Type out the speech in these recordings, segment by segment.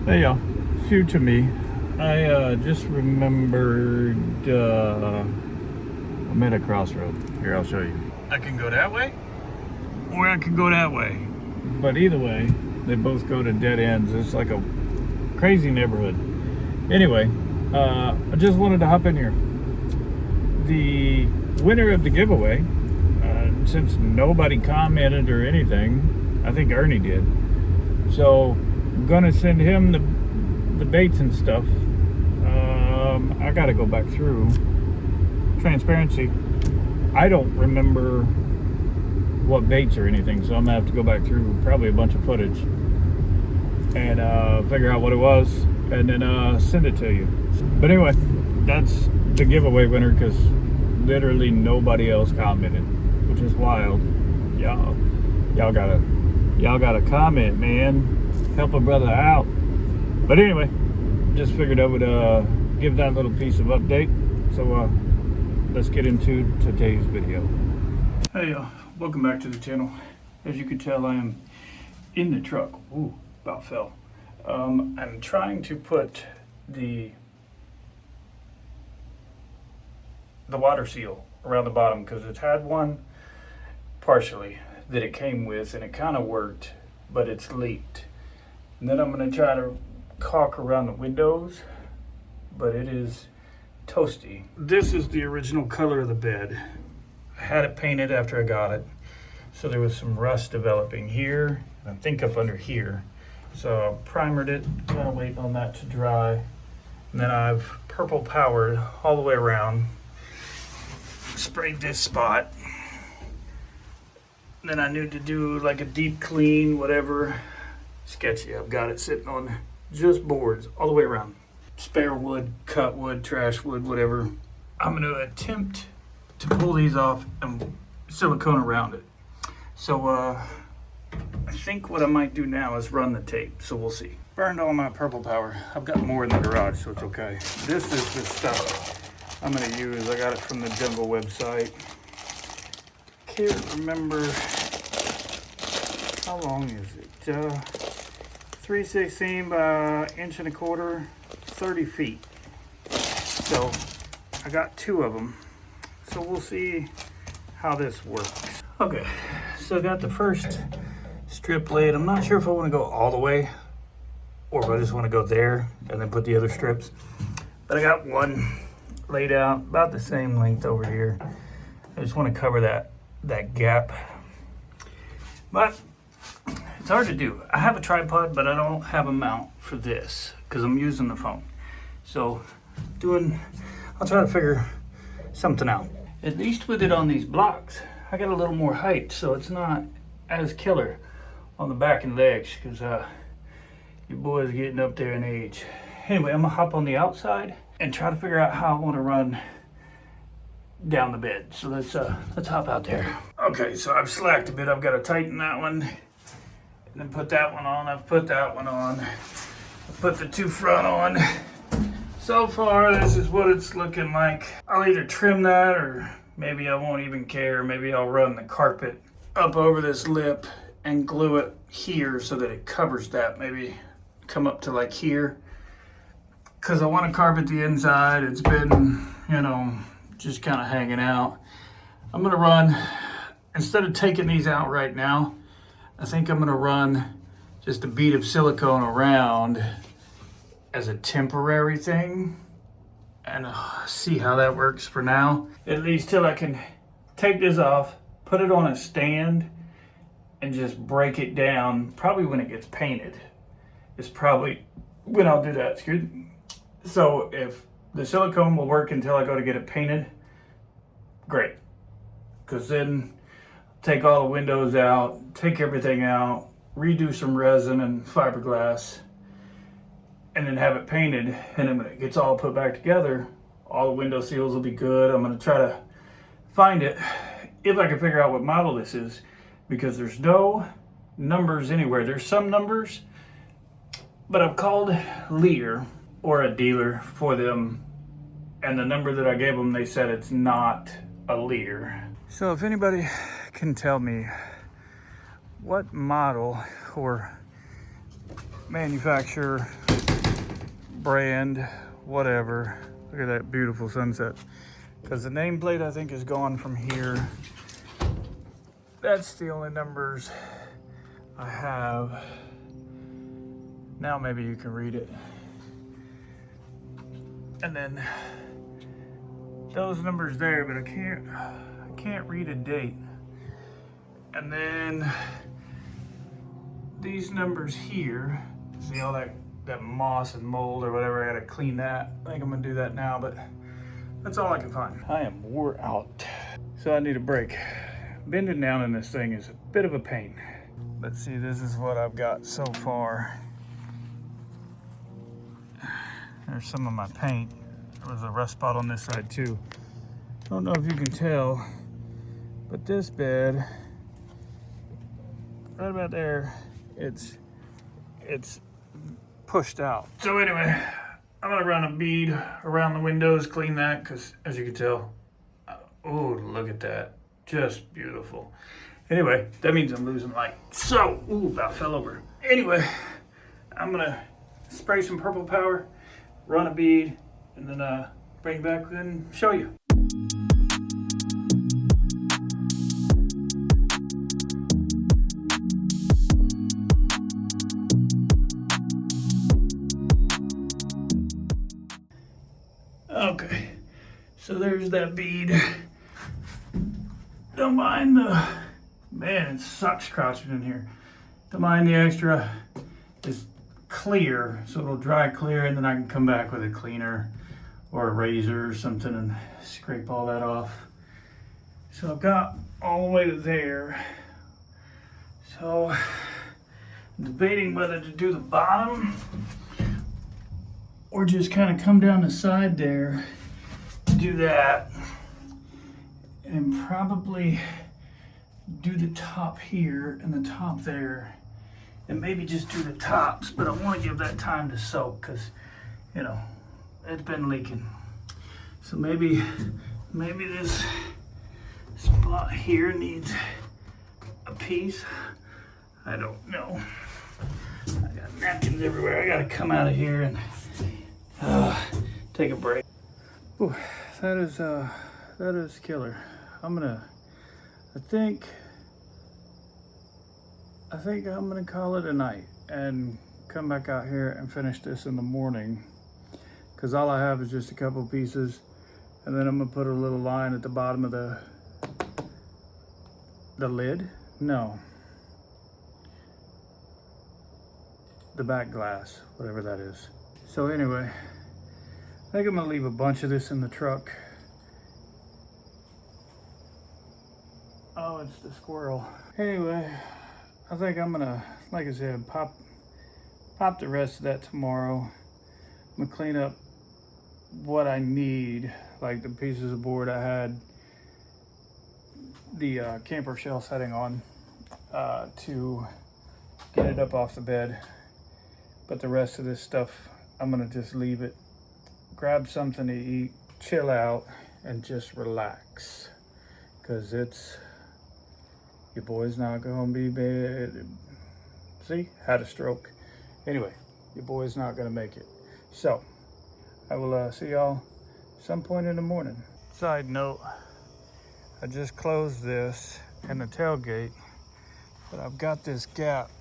Hey y'all, future me. I just remembered I'm at a crossroad. Here, I'll show you. I can go that way, or I can go that way. But either way, they both go to dead ends. It's like a crazy neighborhood. Anyway, I just wanted to hop in here. The winner of the giveaway, since nobody commented or anything, I think Ernie did. So I'm gonna send him the baits and stuff. I gotta go back through. Transparency, I don't remember what baits or anything, so I'm gonna have to go back through probably a bunch of footage and figure out what it was, and then send it to you. But anyway, that's the giveaway winner because literally nobody else commented, which is wild. Y'all gotta comment, man. Help a brother out. But anyway, just figured I would give that little piece of update. So let's get into today's video. Hey, welcome back to the channel. As you can tell, I am in the truck. Ooh, about fell. I'm trying to put the water seal around the bottom because it's had one partially that it came with and it kind of worked, but it's leaked. And then I'm going to try to caulk around the windows, but it is toasty. This is the original color of the bed. I had it painted after I got it, so there was some rust developing here, I think up under here. So I primered it, kind of waiting on that to dry. And then I've purple powered all the way around, sprayed this spot. And then I need to do like a deep clean, whatever. Sketchy. I've got it sitting on just boards all the way around. Spare wood, cut wood, trash wood, whatever. I'm going to attempt to pull these off and silicone around it. So I think what I might do now is run the tape, so we'll see. Burned all my purple power. I've got more in the garage, so it's okay. This is the stuff I'm going to use. I got it from the Jungle website. Can't remember how long is it. 3/16 by 1.25 inches, 30 feet. So I got 2 of them. So we'll see how this works. Okay, so I got the first strip laid. I'm not sure if I want to go all the way or if I just want to go there and then put the other strips. But I got one laid out about the same length over here. I just want to cover that gap. But it's hard to do. I have a tripod, but I don't have a mount for this because I'm using the phone. So I'll try to figure something out. At least with it on these blocks, I got a little more height, so it's not as killer on the back and legs because your boy's getting up there in age. Anyway, I'm gonna hop on the outside and try to figure out how I want to run down the bed. So let's hop out there. Okay, so I've slacked a bit. I've got to tighten that one and then put that one on. I've put that one on. I've put the 2 front on. So far, this is what it's looking like. I'll either trim that or maybe I won't even care. Maybe I'll run the carpet up over this lip and glue it here so that it covers that. Maybe come up to like here. Because I want to carpet the inside. It's been, just kind of hanging out. I'm going to run, instead of taking these out right now, I think I'm going to run just a bead of silicone around as a temporary thing and see how that works for now. At least till I can take this off, put it on a stand and just break it down. Probably when it gets painted is probably when I'll do that. So if the silicone will work until I go to get it painted, great. Because then take all the windows out, take everything out, redo some resin and fiberglass, and then have it painted. And then when it gets all put back together, all the window seals will be good. I'm going to try to find it, if I can figure out what model this is, because there's no numbers anywhere. There's some numbers, but I've called Lear or a dealer for them, and the number that I gave them, they said it's not a Lear. So if anybody can tell me what model or manufacturer brand, whatever. Look at that beautiful sunset. Because the nameplate, I think, is gone from here. That's the only numbers I have. Now maybe you can read it. And then those numbers there, but I can't read a date. And then these numbers here, see all that moss and mold or whatever, I gotta clean that. I think I'm gonna do that now, but that's all I can find. I am wore out, so I need a break. Bending down in this thing is a bit of a pain. But see, this is what I've got so far. There's some of my paint. There was a rust spot on this side too. I don't know if you can tell, but this bed, right about there, it's pushed out. So anyway, I'm gonna run a bead around the windows, clean that, because as you can tell, oh, look at that, just beautiful. Anyway, that means I'm losing light. So, ooh, about fell over. Anyway, I'm gonna spray some purple power, run a bead, and then bring it back and show you. Okay, so there's that bead. Don't mind the, man, it sucks crouching in here. Don't mind the extra, it's clear, so it'll dry clear, and then I can come back with a cleaner or a razor or something and scrape all that off. So I've got all the way to there. So I'm debating whether to do the bottom or just kind of come down the side there, do that, and probably do the top here and the top there, and maybe just do the tops, but I want to give that time to soak because, you know, it's been leaking. So maybe this spot here needs a piece. I don't know. I got napkins everywhere. I gotta come out of here and take a break. Ooh, that is killer. I think I'm gonna call it a night and come back out here and finish this in the morning, because all I have is just a couple pieces, and then I'm gonna put a little line at the bottom of the lid. No, the back glass, whatever that is. So anyway, I think I'm gonna leave a bunch of this in the truck. Oh, it's the squirrel. Anyway, I think I'm gonna, like I said, pop the rest of that tomorrow. I'm gonna clean up what I need, like the pieces of board I had the camper shell setting on to get it up off the bed. But the rest of this stuff, I'm gonna just leave it, grab something to eat, chill out, and just relax. Cause your boy's not gonna be bad. See, had a stroke. Anyway, your boy's not gonna make it. So, I will see y'all some point in the morning. Side note, I just closed this and the tailgate, but I've got this gap.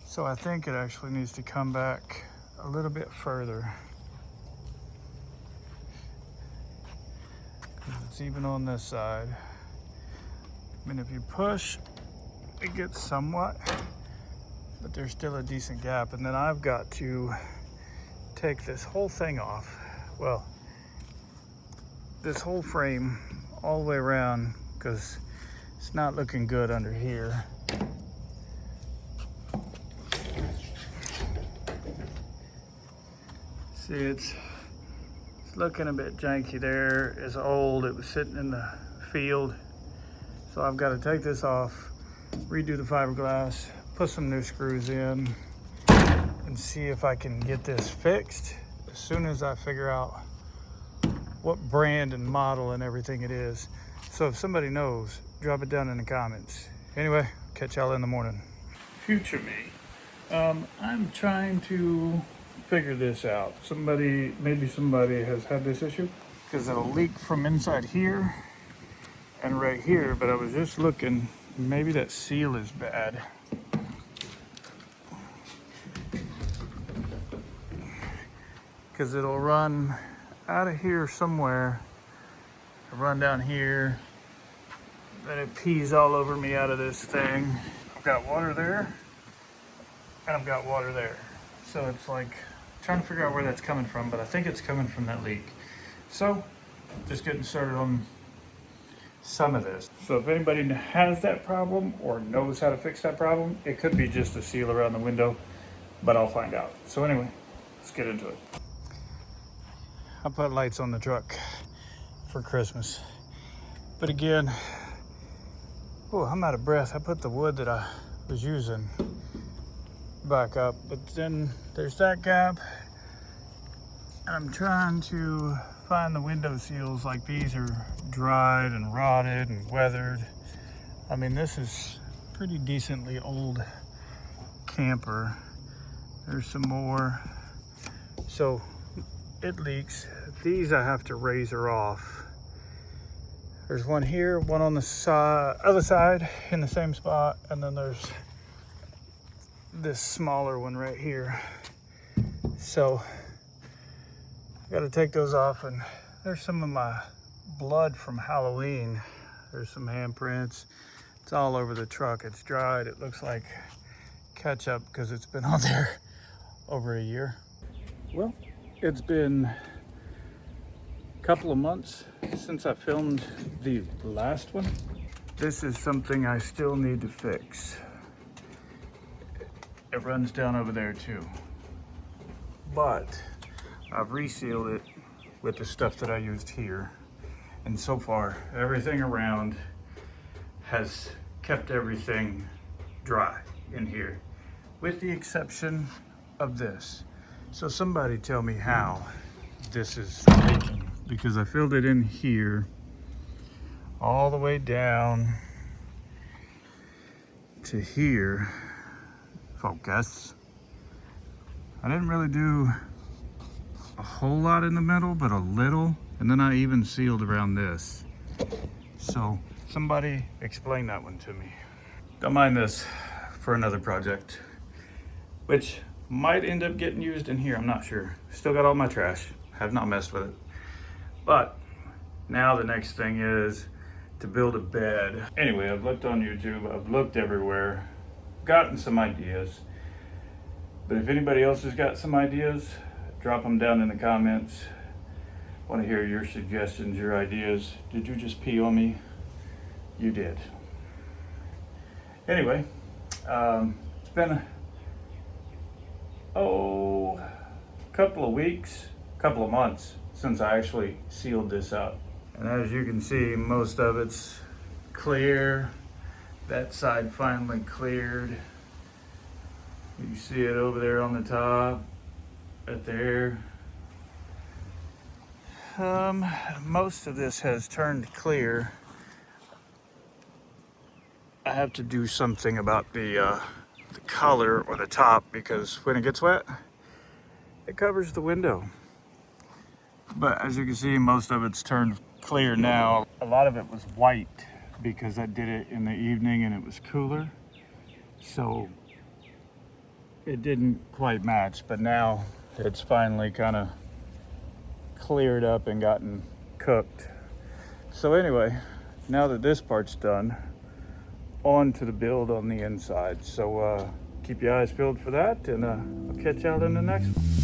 So I think it actually needs to come back a little bit further. It's even on this side. I mean, if you push, it gets somewhat, but there's still a decent gap. And then I've got to take this whole thing off. Well, this whole frame all the way around, because it's not looking good under here. See, it's looking a bit janky there. It's old, it was sitting in the field. So I've got to take this off, redo the fiberglass, put some new screws in, and see if I can get this fixed as soon as I figure out what brand and model and everything it is. So if somebody knows, drop it down in the comments. Anyway, catch y'all in the morning. Future me. I'm trying to figure this out. Maybe somebody has had this issue because it'll leak from inside here and right here, but I was just looking, maybe that seal is bad. Because it'll run out of here somewhere, run down here, then it pees all over me out of this thing. I've got water there, and I've got water there. So it's like trying to figure out where that's coming from, but I think it's coming from that leak. So just getting started on some of this. So if anybody has that problem or knows how to fix that problem, it could be just a seal around the window, but I'll find out. So anyway, let's get into it. I put lights on the truck for Christmas, but again, oh, I'm out of breath. I put the wood that I was using back up, but then there's that gap, and I'm trying to find the window seals. Like, these are dried and rotted and weathered. I mean, this is pretty decently old camper. There's some more, so it leaks. These I have to razor off. There's one here, one on the other side in the same spot, and then there's this smaller one right here. So I got to take those off, and there's some of my blood from Halloween. There's some handprints. It's all over the truck. It's dried. It looks like ketchup because it's been on there over a year. Well, it's been a couple of months since I filmed the last one. This is something I still need to fix. It runs down over there too, but I've resealed it with the stuff that I used here, and so far everything around has kept everything dry in here, with the exception of this. So somebody tell me how this is leaking, because I filled it in here all the way down to here. Focus. I didn't really do a whole lot in the middle, but a little, and then I even sealed around this. So somebody explain that one to me. Don't mind this for another project, which might end up getting used in here. I'm not sure. Still got all my trash. Have not messed with it. But now the next thing is to build a bed. Anyway, I've looked on YouTube. I've looked everywhere. Gotten some ideas. But if anybody else has got some ideas, drop them down in the comments. Want to hear your suggestions, your ideas. Did you just pee on me? You did. Anyway, it's been a couple of weeks, couple of months since I actually sealed this up. And as you can see, most of it's clear. That side finally cleared. You see it over there on the top, right there. Most of this has turned clear. I have to do something about the color or the top, because when it gets wet, it covers the window. But as you can see, most of it's turned clear now. A lot of it was white because I did it in the evening and it was cooler. So it didn't quite match, but now it's finally kind of cleared up and gotten cooked. So anyway, now that this part's done, on to the build on the inside. So keep your eyes peeled for that, and I'll catch y'all in the next one.